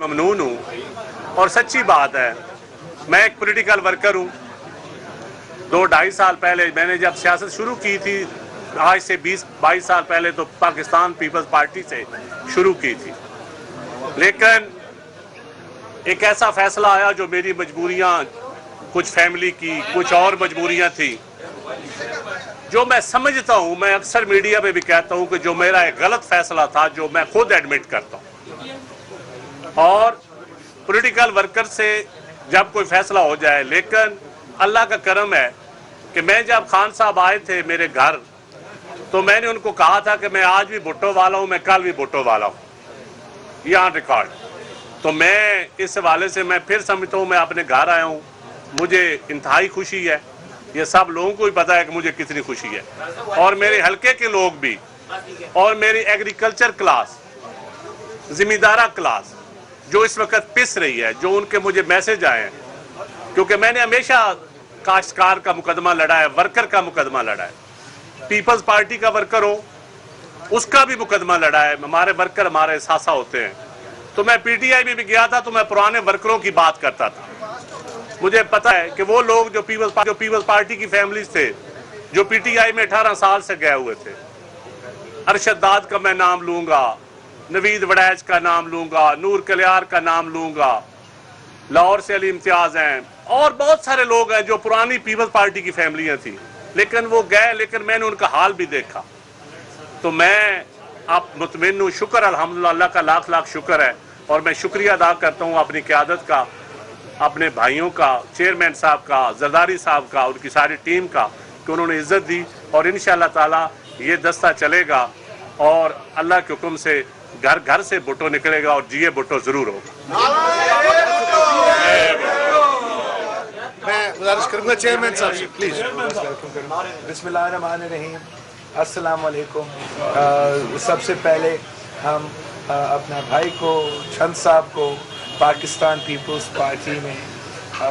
ममनून हूँ और सच्ची बात है, मैं एक पॉलिटिकल वर्कर हूँ। 2-2.5 साल पहले मैंने जब सियासत शुरू की थी, आज से 20-22 साल पहले तो पाकिस्तान पीपल्स पार्टी से शुरू की थी, लेकिन एक ऐसा फैसला आया जो मेरी मजबूरियाँ, कुछ फैमिली की, कुछ और मजबूरियाँ थी, जो मैं समझता हूँ, मैं अक्सर मीडिया में भी कहता हूँ कि जो मेरा एक गलत फैसला था, जो मैं खुद एडमिट करता हूँ। और पॉलिटिकल वर्कर से जब कोई फैसला हो जाए, लेकिन अल्लाह का करम है कि मैं जब खान साहब आए थे मेरे घर, तो मैंने उनको कहा था कि मैं आज भी भुट्टो वाला हूँ, मैं कल भी भुट्टो वाला हूँ, यहाँ रिकॉर्ड। तो मैं इस हवाले से मैं फिर समझता हूँ, मैं अपने घर आया हूँ, मुझे इंतहाई खुशी है। ये सब लोगों को ही पता है कि मुझे कितनी खुशी है, और मेरे हलके के लोग भी, और मेरी एग्रीकल्चर क्लास, जिम्मेदारा क्लास जो इस वक्त पिस रही है, जो उनके मुझे मैसेज आए हैं, क्योंकि मैंने हमेशा काश्तकार का मुकदमा लड़ा है, वर्कर का मुकदमा लड़ा है, पीपल्स पार्टी का वर्कर हो उसका भी मुकदमा लड़ा है। हमारे वर्कर हमारे सासा होते हैं। तो मैं पीटीआई में भी गया था, तो मैं पुराने वर्करों की बात करता था। मुझे पता है कि वो लोग जो पीपल्स पार्टी की फैमिलीज थे, जो पीटीआई में 18 साल से गए हुए थे, अरशद दाद का मैं नाम लूंगा, नवीद वड़ैच का नाम लूंगा, नूर कलियार का नाम लूंगा, लाहौर से अली इम्तियाज हैं, और बहुत सारे लोग हैं जो पुरानी पीपल्स पार्टी की फैमिलियां थी, लेकिन वो गए, लेकिन मैंने उनका हाल भी देखा। तो मैं आप मुतमिन हूँ, शुक्र अल्हम्दुलिल्लाह, अल्लाह का लाख लाख शुक्र है, और मैं शुक्रिया अदा करता हूँ अपनी क़यादत का, अपने भाइयों का, चेयरमैन साहब का, जरदारी साहब का, उनकी सारी टीम का, कि उन्होंने इज्जत दी। और इंशाअल्लाह ताला ये दस्ता चलेगा, और अल्लाह के हुक्म से घर घर से भुट्टो निकलेगा, और जीए भुट्टो जरूर होगा। मैं गुजारिश करूंगा चेयरमैन साहब से, प्लीज। बिस्मिल्लाहिर्रहमानिर्रहीम, अस्सलाम वालेकुम। सबसे पहले हम अपना भाई को, चंद साहब को पाकिस्तान पीपल्स पार्टी में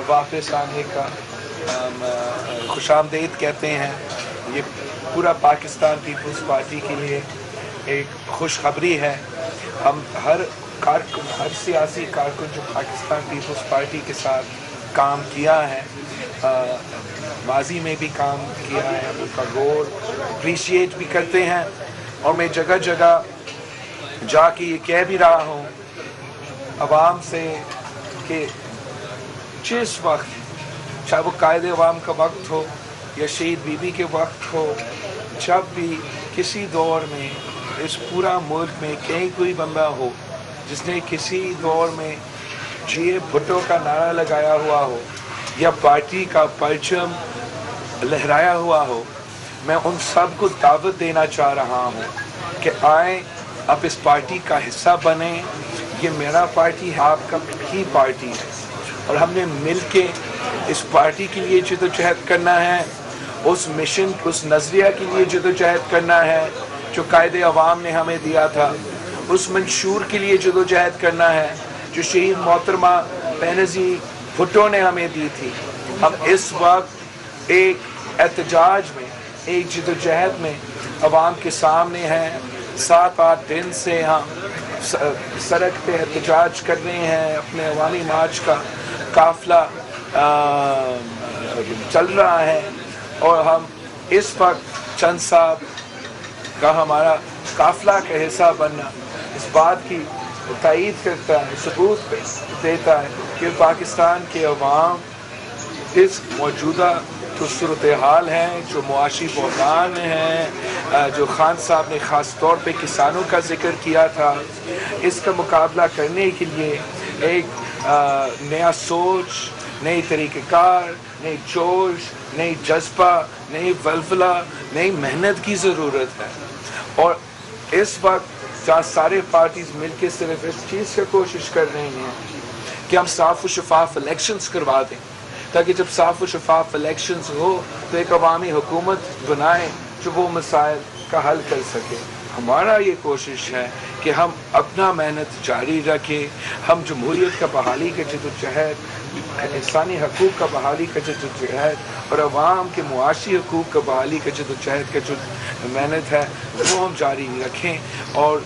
वापस आने का खुशामदीद कहते हैं। ये पूरा पाकिस्तान पीपल्स पार्टी के लिए एक खुशखबरी है। हम हर सियासी कारकुन जो पाकिस्तान पीपल्स पार्टी के साथ काम किया है, माजी में भी काम किया है, उनका रोल अप्रिशिएट भी करते हैं। और मैं जगह जगह जाके ये कह भी रहा हूँ अवाम से कि जिस वक्त, चाहे वो कायदे अवाम का वक्त हो या शहीद बीबी के वक्त हो, जब भी किसी दौर में इस पूरा मुल्क में कहीं कोई बंदा हो जिसने किसी दौर में जीए भुट्टो का नारा लगाया हुआ हो या पार्टी का परचम लहराया हुआ हो, मैं उन सब को दावत देना चाह रहा हूँ कि आए, अब इस पार्टी का हिस्सा बने। ये मेरा पार्टी है, आपका ही पार्टी है, और हमने मिलके इस पार्टी के लिए जद्दोजहद करना है, उस मिशन, उस नज़रिया के लिए जद्दोजहद करना है जो कायदे अवाम ने हमें दिया था, उस मंशूर के लिए जद्दोजहद करना है जो शहीद मोहतरमा बेनज़ीर भुट्टो ने हमें दी थी। हम इस वक्त एक एहतजाज में, एक जद्दोजहद में अवाम के सामने हैं। 7-8 दिन से हम सड़क पे एहतजाज कर रहे हैं, अपने अवामी मार्च का काफिला चल रहा है, और हम इस वक्त चंद साहब का हमारा काफिला का हिस्सा बनना इस बात की तायीद करता है, सबूत देता है कि पाकिस्तान के अवाम इस मौजूदा जो सूरत हाल हैं, जो मुआशी बहरान हैं, जो खान साहब ने ख़ास तौर पे किसानों का जिक्र किया था, इसका मुकाबला करने के लिए एक नया सोच, नई तरीक़ेकार, नई जोश, नई जज्बा, नई वल्वला, नई मेहनत की ज़रूरत है। और इस वक्त जहाँ सारे पार्टीज मिलके सिर्फ इस चीज़ की कोशिश कर रही हैं कि हम साफ व शफाफ इलेक्शंस करवा दें, ताकि जब साफ व शफाफ इलेक्शंस हो तो एक अवामी हुकूमत बनाएं जो वो मसाइल का हल कर सके। हमारा ये कोशिश है कि हम अपना मेहनत जारी रखें, हम जमहूरियत का बहाली का जद्दोजहद, इंसानी हकूक़ का बहाली का जद्दोजहद और अवाम के मुआशी हकूक़ का बहाली का जद्दोजहद का जो मेहनत है वो हम जारी रखें, और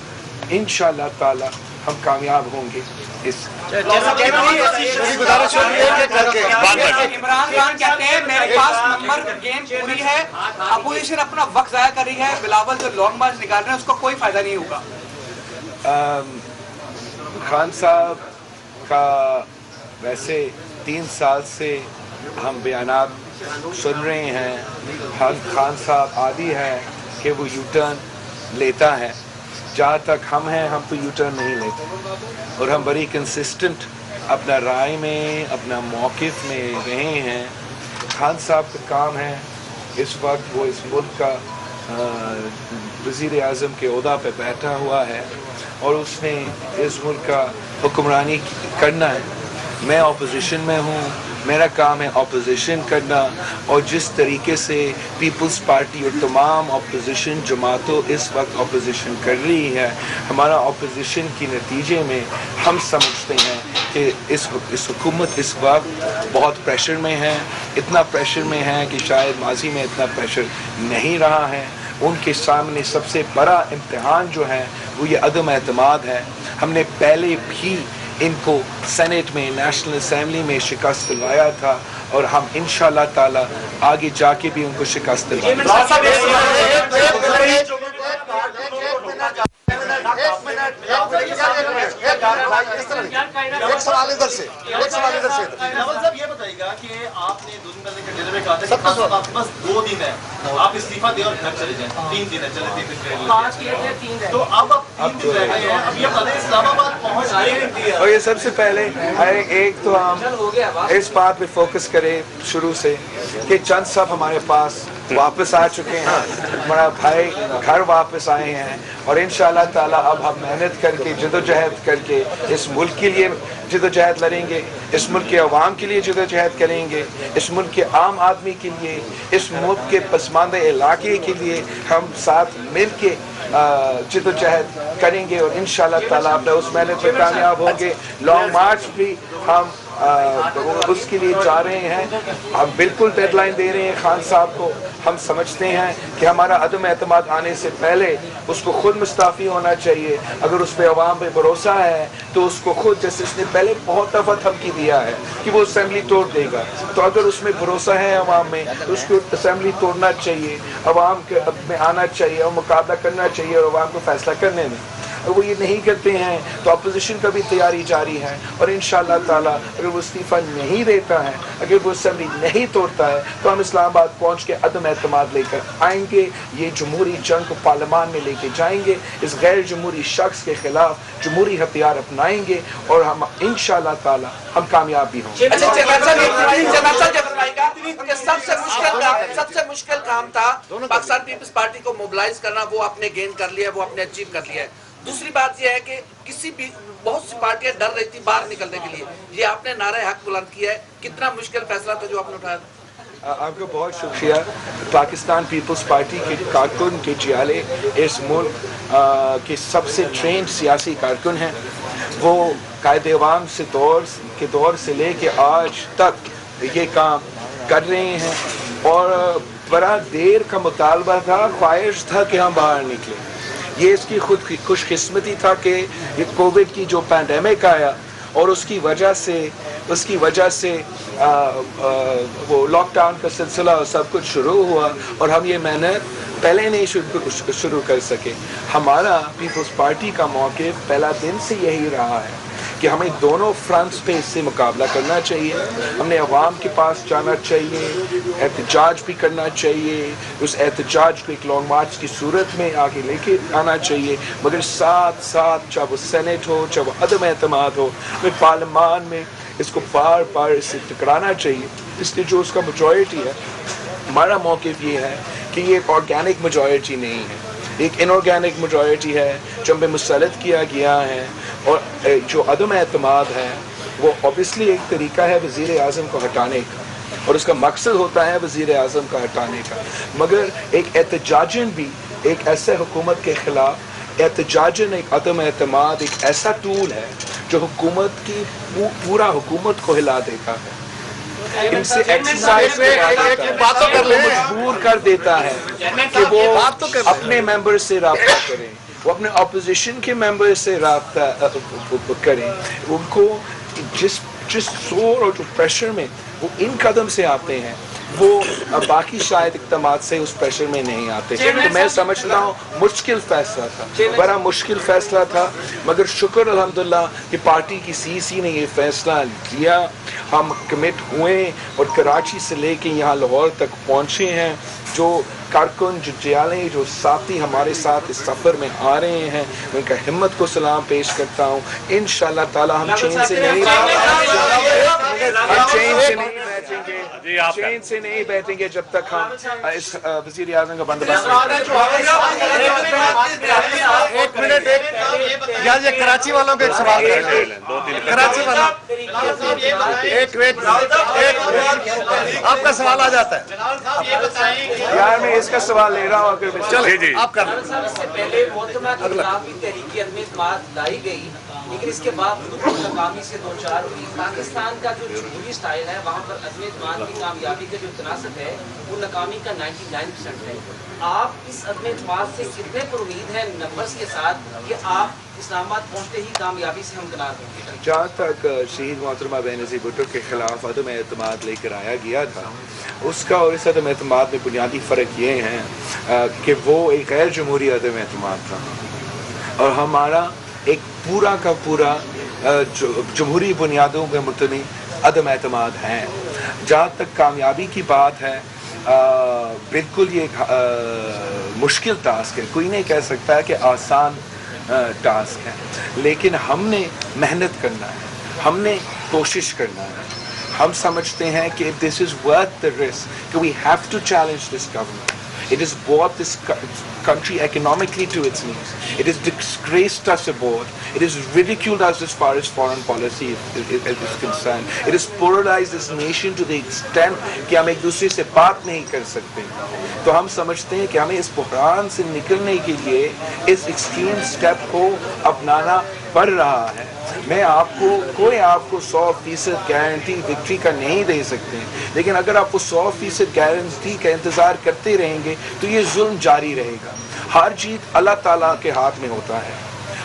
इंशाअल्लाह ताला हम कामयाब होंगे। اس میری گزارش ہوگی ہے کہ کر کے عمران خان کہتے ہیں میرے پاس نمبر گیم پوری ہے, اپوزیشن اپنا وقت ضائع کر رہی ہے, بلاول جو لانگ مارچ نکال رہے ہیں اس کو کوئی فائدہ نہیں ہوگا. خان صاحب کا ویسے 3 سال سے ہم بیانات سن رہے ہیں. خان صاحب عادی ہے کہ وہ یو ٹرن لیتا ہے. جہاں تک ہم ہیں ہم تو یو ٹرن نہیں لیتے, اور ہم بڑی کنسسٹنٹ اپنا رائے میں اپنا موقف میں رہے ہیں. خان صاحب کا کام ہے, اس وقت وہ اس ملک کا وزیر اعظم کے عہدہ پہ بیٹھا ہوا ہے اور اس نے اس ملک کا حکمرانی کرنا ہے. میں اپوزیشن میں ہوں, میرا کام ہے اپوزیشن کرنا, اور جس طریقے سے پیپلز پارٹی اور تمام اپوزیشن جماعتوں اس وقت اپوزیشن کر رہی ہے, ہمارا اپوزیشن کی نتیجے میں ہم سمجھتے ہیں کہ اس حکومت اس وقت بہت پریشر میں ہے. اتنا پریشر میں ہے کہ شاید ماضی میں اتنا پریشر نہیں رہا ہے. ان کے سامنے سب سے بڑا امتحان جو ہے وہ یہ عدم اعتماد ہے. ہم نے پہلے بھی ان کو سینٹ میں, نیشنل اسمبلی میں شکست دلوایا تھا, اور ہم انشاءاللہ تعالی آگے جا کے بھی ان کو شکست دلوائیں گے. ایک سوال ادھر سے, نواز صاحب یہ بتائیے گا کہ آپ نے 2 دن پہلے کے ڈنر میں کہا تھا کہ آپ کے پاس 2 دن ہے, آپ استعفیٰ دیں اور گھر چلے جائیں. 3 دن ہے, چلے تو اب 3 دن رہ گئے ہیں. اب یہ پتہ اسلام آباد پہنچ گئے, اور یہ سب سے پہلے ایک تو ہم اس بات پہ فوکس کریں شروع سے کہ چند صاحب ہمارے پاس واپس آ چکے ہیں, ہمارا بھائی گھر واپس آئے ہیں, اور انشاءاللہ تعالیٰ اب ہم محنت کر کے جدوجہد کر کے اس ملک کے لیے جدوجہد لڑیں گے, اس ملک کے عوام کے لیے جدوجہد کریں گے, اس ملک کے عام آدمی کے لیے, اس ملک کے پسماندہ علاقے کے لیے ہم ساتھ مل کے جدوجہد کریں گے, اور انشاءاللہ تعالیٰ اپنا اس محنت میں کامیاب ہوں گے. لانگ مارچ بھی ہم اس کے لیے جا رہے ہیں. ہم بالکل ڈیڈ لائن دے رہے ہیں خان صاحب کو. ہم سمجھتے ہیں کہ ہمارا عدم اعتماد آنے سے پہلے اس کو خود مستعفی ہونا چاہیے. اگر اس پہ عوام پہ بھروسہ ہے تو اس کو خود, جیسے اس نے پہلے بہت دفعہ دھمکی دیا ہے کہ وہ اسمبلی توڑ دے گا, تو اگر اس میں بھروسہ ہے عوام میں تو اس کو اسمبلی توڑنا چاہیے, عوام میں آنا چاہیے اور مقابلہ کرنا چاہیے اور عوام کو فیصلہ کرنے میں. اگر وہ یہ نہیں کرتے ہیں تو اپوزیشن کا بھی تیاری جاری ہے, اور انشاءاللہ تعالیٰ اگر وہ استعفیٰ نہیں دیتا ہے, اگر وہ اسمبلی نہیں توڑتا ہے, تو ہم اسلام آباد پہنچ کے عدم اعتماد لے کر آئیں گے. یہ جمہوری جنگ کو پارلیمان میں لے کے جائیں گے, اس غیر جمہوری شخص کے خلاف جمہوری ہتھیار اپنائیں گے, اور ہم انشاءاللہ تعالیٰ ہم کامیاب بھی ہوں گے. سب سے مشکل کام تھا پاکستان پیپلز پارٹی کو موبلائز کرنا, وہ آپ نے گین کر لیا, وہ آپ نے اچیو کر لیا ہے. دوسری بات یہ ہے کہ کسی بھی بہت سی پارٹیاں ڈر رہی تھی باہر نکلنے کے لیے, یہ آپ نے نعرہ حق بلند کیا ہے. کتنا مشکل فیصلہ تھا جو آپ نے اٹھایا تھا؟ آپ کا بہت شکریہ. پاکستان پیپلز پارٹی کے کارکن کے جیالے اس ملک کے سب سے ٹرینڈ سیاسی کارکن ہیں. وہ قائد عوام سے دور سے لے کے آج تک یہ کام کر رہے ہیں, اور بڑا دیر کا مطالبہ تھا, خواہش تھا کہ ہم باہر نکلیں. یہ اس کی خود خوش قسمتی تھا کہ یہ کووڈ کی جو پینڈیمک آیا اور اس کی وجہ سے وہ لاک ڈاؤن کا سلسلہ سب کچھ شروع ہوا, اور ہم یہ محنت پہلے نہیں شروع کر سکے. ہمارا پیپلز پارٹی کا موقف پہلا دن سے یہی رہا ہے کہ ہمیں دونوں فرنٹس پہ اس سے مقابلہ کرنا چاہیے. ہم نے عوام کے پاس جانا چاہیے, احتجاج بھی کرنا چاہیے, اس احتجاج کو ایک لانگ مارچ کی صورت میں آگے لے کے آنا چاہیے, مگر ساتھ ساتھ چاہے وہ سینٹ ہو, چاہے وہ عدم اعتماد ہو, ہمیں پارلیمان میں اس کو بار بار اس سے ٹکرانا چاہیے. اس لیے جو اس کا میجورٹی ہے, ہمارا موقف یہ ہے کہ یہ ایک آرگینک میجورٹی نہیں ہے, ایک انآرگینک میجورٹی ہے جو ہم پہ مسلط کیا گیا ہے. اور جو عدم اعتماد ہے وہ اوبیسلی ایک طریقہ ہے وزیر اعظم کو ہٹانے کا, اور اس کا مقصد ہوتا ہے وزیر اعظم کا ہٹانے کا, مگر ایک احتجاجن بھی ایک ایسے حکومت کے خلاف, احتجاجن ایک عدم اعتماد ایک ایسا ٹول ہے جو حکومت کی پورا حکومت کو ہلا دیتا ہے, ان سے ایکسرسائز مجبور کر دیتا ہے کہ وہ اپنے ممبر سے رابطہ کریں, وہ اپنے اپوزیشن کے ممبر سے رابطہ کریں. ان کو جس زور اور جو پریشر میں وہ ان قدم سے آتے ہیں وہ باقی شاید اقدامات سے اس پریشر میں نہیں آتے. تو میں سمجھتا ہوں مشکل فیصلہ تھا, بڑا مشکل فیصلہ تھا, مگر شکر الحمدللہ کہ پارٹی کی CC نے یہ فیصلہ لیا. ہم کمٹ ہوئے اور کراچی سے لے کے یہاں لاہور تک پہنچے ہیں. جو کارکن جو جیالیں جو ساتھی ہمارے ساتھ اس سفر میں آ رہے ہیں ان کا ہمت کو سلام پیش کرتا ہوں. انشاءاللہ تعالی ہم چین سے نہیں بیٹھیں گے جب تک ہم اس وزیر اعظم کا بندوبست. ایک منٹ, یار یہ کراچی والوں کا ایک سوال ہے. کراچی والا ایک آپ کا سوال آ جاتا ہے. یار میں اس کا سوال لے رہا ہوں, اگر چلے آپ کر لیں. اس سے پہلے محتمہ انقلابی تحریک عدم اعتماد لائی گئی, لیکن اس کے باوجود ناکامی سے دو چار ہوئی. پاکستان کا جو جمہوری سٹائل ہے وہاں پر عدم اعتماد کی کامیابی کا جو تناسب ہے وہ ناکامی کا 99% ہے. آپ اس عدم اعتماد سے کتنے پر امید ہیں نمبرز کے ساتھ کہ آپ اسلام آباد پہنچتے ہی کامیابی سے ہمکنار ہوں گے؟ جہاں تک شہید محترمہ بینظیر بھٹو کے خلاف عدم اعتماد لے کر آیا گیا تھا, اس کا اور اس عدم اعتماد میں بنیادی فرق یہ ہے کہ وہ ایک غیر جمہوری عدم اعتماد تھا اور ہمارا ایک پورا کا پورا جمہوری بنیادوں پہ مبتنی عدم اعتماد ہے. جہاں تک کامیابی کی بات ہے, بالکل یہ ایک مشکل ٹاسک ہے. کوئی نہیں کہہ سکتا کہ آسان ٹاسک ہے, لیکن ہم نے محنت کرنا ہے, ہم نے کوشش کرنا ہے. ہم سمجھتے ہیں کہ this is worth the risk, کہ we have to challenge this government. It has brought this country economically to its knees. It has disgraced us abroad. It has ridiculed us as far as foreign policy is concerned. It has polarized this nation to the extent کہ ہم ایک دوسرے سے بات نہیں کر سکتے. تو ہم سمجھتے ہیں کہ ہمیں اس بحران سے نکلنے کے لیے اس ایکسٹریم سٹیپ کو اپنانا پڑ رہا ہے. میں کوئی آپ کو 100% گارنٹی وکٹری کا نہیں دے سکتے, لیکن اگر آپ کو 100% گارنٹی کا انتظار کرتے رہیں گے تو یہ ظلم جاری رہے گا. ہر چیز اللہ تعالیٰ کے ہاتھ میں ہوتا ہے,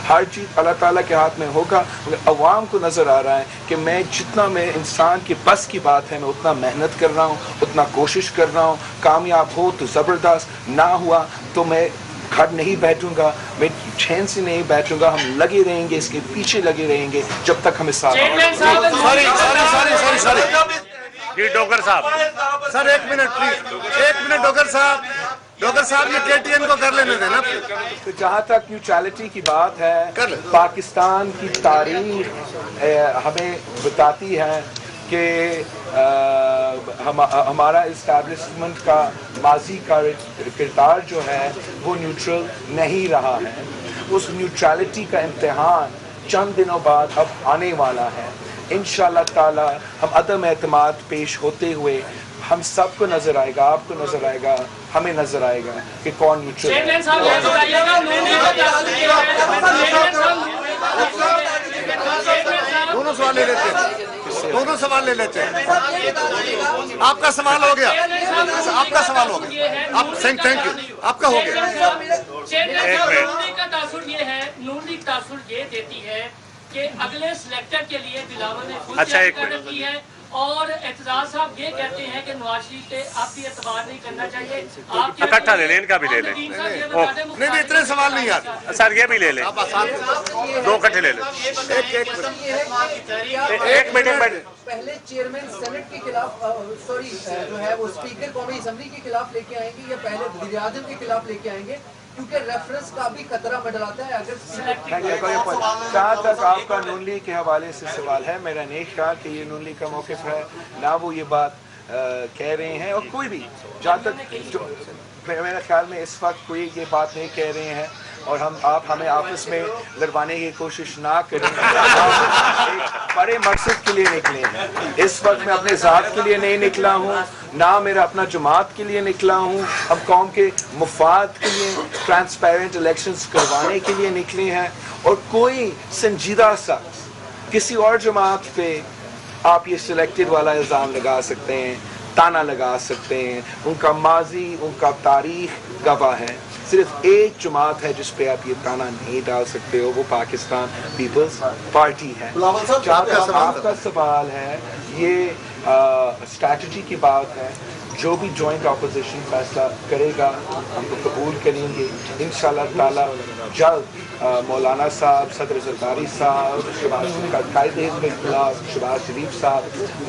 ہر چیز اللہ تعالیٰ کے ہاتھ میں ہوگا. عوام کو نظر آ رہا ہے کہ میں جتنا میں انسان کے بس کی بات ہے میں اتنا محنت کر رہا ہوں, اتنا کوشش کر رہا ہوں. کامیاب ہو تو زبردست, نہ ہوا تو میں گھر نہیں بیٹھوں گا, میں چین سے نہیں بیٹھوں گا. ہم لگے رہیں گے, اس کے پیچھے لگے رہیں گے جب تک ہمیں ساتھ. جی ڈوگر صاحب, سر ایک منٹ پلیز, ایک منٹ ڈوگر صاحب. ڈوگر صاحب یہ KTN کو کر لینے دینا. تو جہاں تک نیوٹرلٹی کی بات ہے, پاکستان کی تاریخ ہمیں بتاتی ہے کہ ہمارا اسٹیبلشمنٹ کا ماضی کا کردار جو ہے وہ نیوٹرل نہیں رہا ہے. اس نیوٹرلٹی کا امتحان چند دنوں بعد اب آنے والا ہے. انشاءاللہ تعالی ہم عدم اعتماد پیش ہوتے ہوئے ہم سب کو نظر آئے گا, آپ کو نظر آئے گا, ہمیں نظر آئے گا کہ کون نیوٹرل ہے. دونوں سوال لے لیتے ہیں, دونوں سوال لے لیتے ہیں. آپ کا سوال ہو گیا, آپ کا سوال ہو گیا, آپ تھینک یو, آپ کا ہو گیا. نون کا تاثر یہ ہے, نون تاثر یہ دیتی ہے کہ اگلے سلیکٹر کے لیے بلاول نے خود تیاری کی ہے, اور اعتزاز صاحب یہ کہتے ہیں کہ نواز شریف پہ آپ بھی اعتبار نہیں کرنا چاہیے. اکٹھا لے لیں, ان کا بھی لے لیں. نہیں اتنے سوال نہیں آتے سر, یہ بھی لے لیں, دو اکٹھے لے لیں. ایک منٹ. پہلے چیئرمین سینٹ کے خلاف سوری جو ہے وہ اسپیکر قومی اسمبلی کے خلاف لے کے آئیں گے یا پہلے وزیر اعظم کے خلاف لے کے آئیں گے, کیونکہ ریفرنس کا بھی خطرہ منڈلاتا ہے. اگر جہاں تک آپ کا نون لیگ کے حوالے سے سوال ہے, میرا نیک خیال کہ یہ نون لیگ کا موقف ہے, نہ وہ یہ بات کہہ رہے ہیں, اور کوئی بھی جہاں تک میرے خیال میں اس وقت کوئی یہ بات نہیں کہہ رہے ہیں, اور آپ ہمیں آپس میں لڑوانے کی کوشش نہ کریں. ایک بڑے مقصد کے لیے نکلے ہیں. اس وقت میں اپنے ذات کے لیے نہیں نکلا ہوں, نہ میرا اپنا جماعت کے لیے نکلا ہوں. ہم قوم کے مفاد کے لیے ٹرانسپیرنٹ الیکشنز کروانے کے لیے نکلے ہیں, اور کوئی سنجیدہ شخص کسی اور جماعت پہ آپ یہ سلیکٹڈ والا الزام لگا سکتے ہیں ताना लगा सकते हैं, उनका माजी, उनका तारीख गवाह है। सिर्फ एक जमात है जिस पे आप ये ताना नहीं डाल सकते हो, वो पाकिस्तान पीपल्स पार्टी है। जहाँ तक आपका सवाल है, ये स्ट्रैटेजी की बात है। जो भी जॉइंट अपोजिशन फैसला करेगा हम तो कबूल करेंगे इंशाल्लाह ताला। जल्द मौलाना साहब, सदर ज़रदारी साहब, कायद हिज़्ब इख्तिलाफ शहबाज शरीफ साहब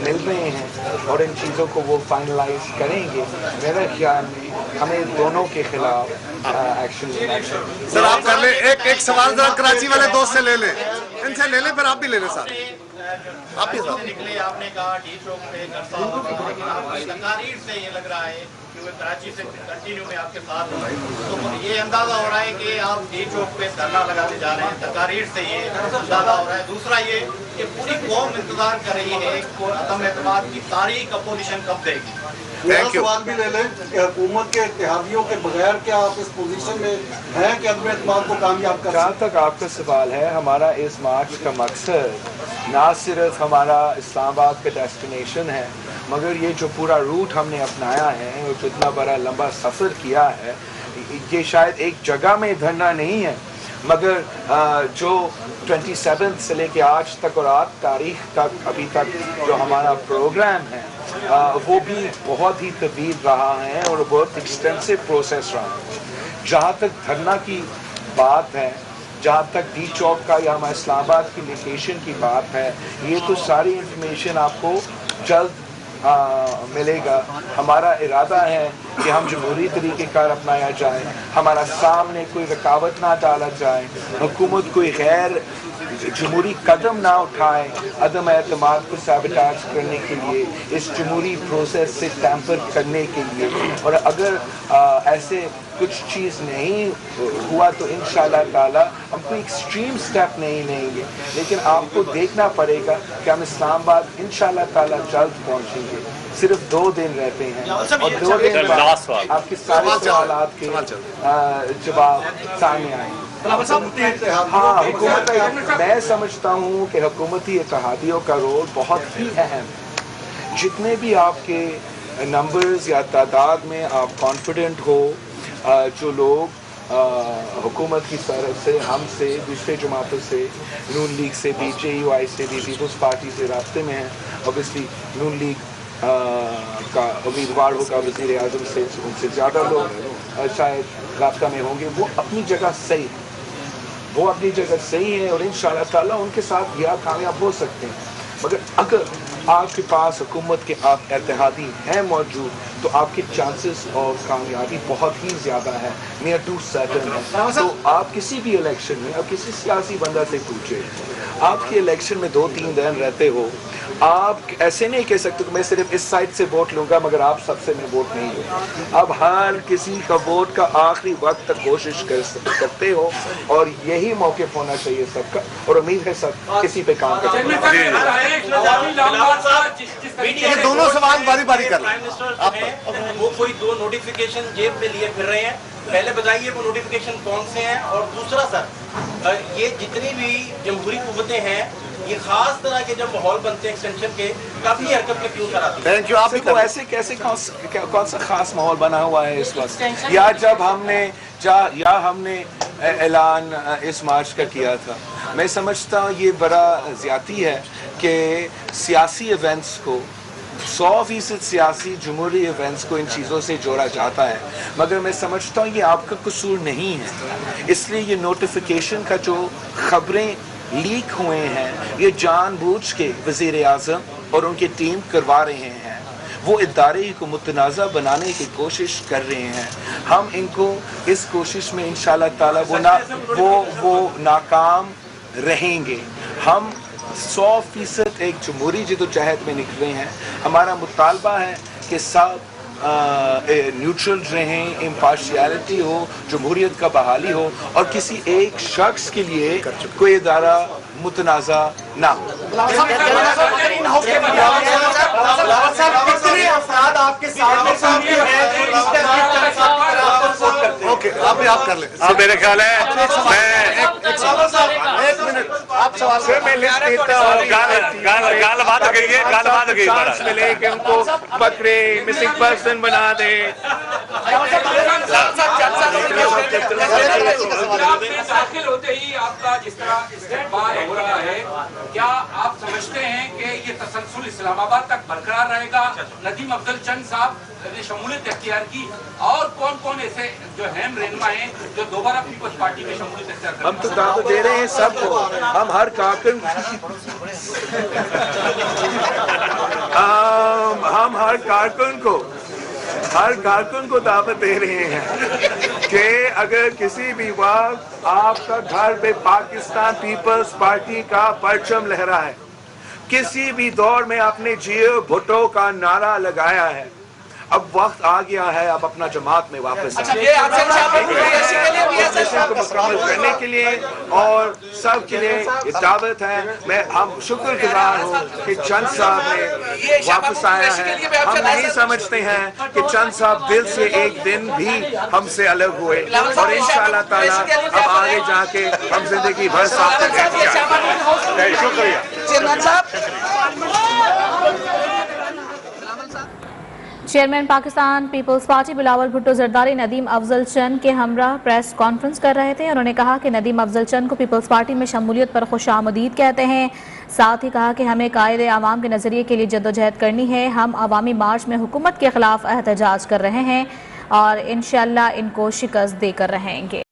मिल रहे हैं और इन चीज़ों को वो फाइनलाइज करेंगे। मेरे ख्याल में हमें दोनों के खिलाफ एक्शन लेना चाहिए। सर आप कर ले, एक सवाल जरा कराची वाले दोस्त से ले लें, इनसे ले लें, फिर आप भी ले लें सर। आप भी निकले, आपने कहा डी चौक पे तकारीर से ये लग रहा है कि वो कराची से कंटिन्यू में आपके साथ हो, तो ये अंदाजा हो रहा है कि आप डी चौक पे धरना लगाने जा रहे हैं, तकारीर से ये अंदाजा हो रहा है। दूसरा ये कि पूरी कौम इंतजार कर रही है कि अदम एतमाद की तारीख अपोजिशन कब देगी। सवाल भी ले लें कि हुकूमत के इत्तेहादियों के बगैर क्या आप इस पोजीशन में हैं कि अदम एतमाद को कामयाब कर? जहाँ तक आपका सवाल है, हमारा इस मार्च का मकसद ना सिर्फ हमारा इस्लामाबाद का डेस्टिनेशन है, मगर ये जो पूरा रूट हमने अपनाया है और जो इतना बड़ा लंबा सफ़र किया है, ये शायद एक जगह में धरना नहीं है, मगर जो 27 से लेके आज तक और 8 तारीख तक अभी तक जो हमारा प्रोग्राम है वो भी बहुत ही तवील रहा है और बहुत एक्सटेंसिव प्रोसेस रहा है। जहाँ तक धरना की बात है, जहाँ तक डी चौक का या हमारे इस्लामाबाद की लोकेशन की बात है, ये तो सारी इंफॉर्मेशन आपको जल्द मिलेगा। हमारा इरादा है कि हम जमहूरी तरीके कार अपनाया जाए, हमारा सामने कोई रुकावट ना डाला जाए, हुकूमत कोई गैर जमहूरी कदम ना उठाए अदम एतमाद को सैबोटेज करने के लिए, इस जमहूरी प्रोसेस से टैम्पर करने के लिए। और अगर ऐसे कुछ चीज़ नहीं हुआ तो इंशाल्लाह ताला हम कोई एक्सट्रीम स्टेप नहीं लेंगे, लेकिन आपको देखना पड़ेगा कि हम इस्लामाबाद इंशाल्लाह ताला जल्द पहुंचेंगे। सिर्फ 2 दिन रहते हैं और 2 दिन बाद आपके सारे सवालात के जवाब सामने आएंगे। हाँ, हुकूमत, मैं समझता हूँ कि हुकूमती इत्तेहादियों का रोल बहुत ही अहम है। जितने भी आपके नंबर्स या तादाद में आप कॉन्फिडेंट हो, जो लोग हुकूमत की तरफ से, हमसे, दूसरे जमातों से, नून लीग से, BJUI से भी, पीपल्स पार्टी से रास्ते में हैं। ऑब्वियसली नून लीग का उम्मीदवार होगा वज़ीर आज़म से, उनसे ज़्यादा लोग शायद रास्ता में होंगे। वो अपनी जगह सही है, वो अपनी जगह सही है और इंशाअल्लाह ताला उनके साथ यह कामयाब हो सकते हैं। मगर अगर आपके पास हुकूमत के आप इत्तेहादी हैं मौजूद, तो आपके चांसेस और कामयाबी बहुत ही ज़्यादा है, नियर टू सर्टन है। तो आप किसी भी इलेक्शन में, अब किसी सियासी बंदा से पूछे, आपके इलेक्शन में 2-3 दिन रहते हो, आप ऐसे नहीं कह सकते कि मैं सिर्फ इस साइड से वोट लूँगा मगर आप सबसे मैं वोट नहीं लूँगा। अब हर किसी का वोट का आखिरी वक्त तक कोशिश करते हो और यही मौके होना चाहिए सबका, और उम्मीद है सब किसी पे काम करेंगे। ये दोनों सवाल बारी बारी कर आप वो कोई 2 नोटिफिकेशन जेब में लिए फिर रहे हैं, पहले बताइए वो नोटिफिकेशन कौन से हैं। और दूसरा सर, ये जितनी भी जमहूरी कुव्वतें हैं, ये खास तरह के जब माहौल बनते हैं एक्सटेंशन के, काफी हरकत में क्यों कराती है? Thank you. आप भी तो ऐसे कैसे कौन सा खास माहौल बना हुआ है इस वक्त, या जब हमने ऐलान इस मार्च का किया था? मैं समझता हूँ ये बड़ा ज़्यादती है कि सियासी इवेंट्स को 100% सियासी जमहूरी इवेंट्स को इन चीज़ों से जोड़ा जाता है, मगर मैं समझता हूँ ये आपका कसूर नहीं है। इसलिए ये नोटिफिकेशन का जो खबरें लीक हुए हैं, ये जानबूझ के वज़ीर आज़म और उनकी टीम करवा रहे हैं। वो इदारे को मुतनाज़ा बनाने की कोशिश कर रहे हैं। हम इनको इस कोशिश में इंशाअल्लाह ताला वो नाकाम रहेंगे। हम 100% एक जमहूरी जदोजहद में निकले हैं। हमारा मुतालबा है कि सब न्यूट्रल रहें, इम्पार्शियलिटी हो, जमहूरियत का बहाली हो और किसी एक शख्स के लिए कोई इदारा मुतनाज़ा ना हो। ओके, आप कर लें। अब मेरे ख्याल है मैं एक मिनट, आप आप सवाल सर मैं लिस्ट देता हूँ गाल बात गई है, गाल बात गई चांस मिले कि उनको पकड़े, मिसिंग पर्सन बना दे। दाखिल होते ही आपका जिस तरह इस्तेमाल हो रहा है, क्या आप समझते हैं कि ये तसलसल इस्लामाबाद तक बरकरार रहेगा? नदीम अफजल चंद साहब ने शमूलियत इख्तियार की, और कौन कौन ऐसे जो अहम रहनुमा हैं जो दोबारा पीपल्स पार्टी में शमूलियत इख्तियार करेंगे? हम तो दावत दे रहे हैं सबको, हम हर कारकुन हम हर कारकुन को दावत दे रहे हैं कि अगर किसी भी वक्त आपका घर पे पाकिस्तान पीपल्स पार्टी का परचम लहरा है, किसी भी दौर में आपने जियो भुट्टो का नारा लगाया है, अब वक्त आ गया है अब अपना जमात में वापस मुकम्मल करने के लिए, और सब के लिए ये दावत है। हम शुक्रगुजार हूँ कि चंद साहब ने वापस आया है। हम नहीं समझते हैं कि चंद साहब दिल से एक दिन भी हमसे अलग हुए, और इंशाअल्लाह ताला अब आगे जाके हम जिंदगी भर साथ रहेंगे। शुक्रिया। चेयरमैन पाकिस्तान पीपल्स पार्टी बिलावल भुट्टो जरदारी नदीम अफजल चंद के हमरा प्रेस कॉन्फ्रेंस कर रहे थे। उन्होंने कहा कि नदीम अफजल चंद को पीपल्स पार्टी में शमूलियत पर खुशामदीद कहते हैं। साथ ही कहा कि हमें कायदे आवाम के नज़रिए के लिए जद्दोजहद करनी है। हम अवामी मार्च में हुकूमत के खिलाफ एहतजाज कर रहे हैं और इंशाअल्लाह इनको शिकस्त देकर रहेंगे।